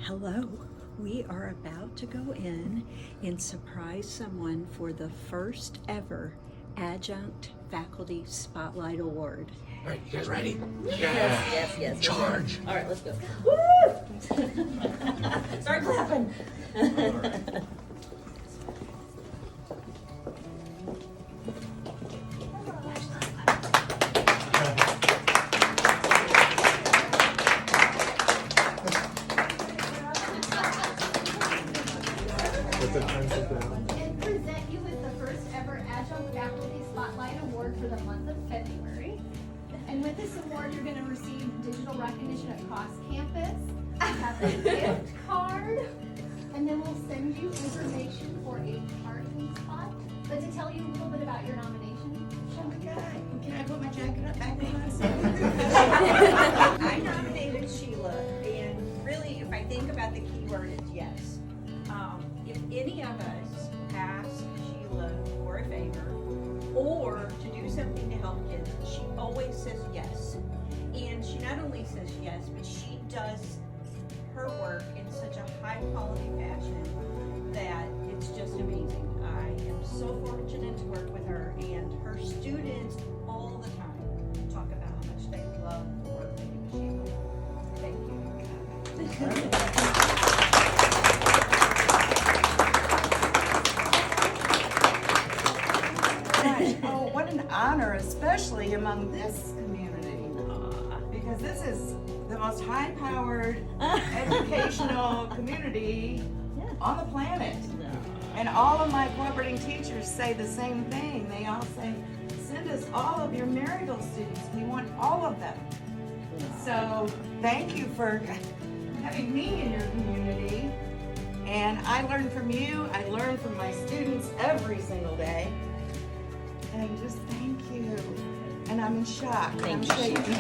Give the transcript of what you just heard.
Hello, we are about to go in and surprise someone for the first ever Adjunct Faculty Spotlight Award. All right, you guys ready? Yes. Charge. All right, let's go. Woo! Start clapping. And present you with the first ever Adjunct Faculty Spotlight Award for the month of February. And with this award, you're going to receive digital recognition across campus, have a gift card, and then we'll send you information for a parking spot. But to tell you a little bit about your nomination, Oh my God, can I put my jacket up back on? I nominated Sheila, and really, if I think about the key word, it's yes. If any of us ask Sheila for a favor or to do something to help kids, she always says yes. And she not only says yes, but she does her work in such a high quality fashion that it's just amazing. I am so fortunate to work with her, and her students all the time talk about how much they love the work they do with Sheila. Thank you. Oh, what an honor, especially among this community. Because this is the most high-powered educational community on the planet. And all of my cooperating teachers say the same thing. They all say, send us all of your Maryville students. We want all of them. So thank you for having me in your community. And I learn from you. I learn from my students every single day. And just thank you. And I'm in shock. Thank I'm you. shaking.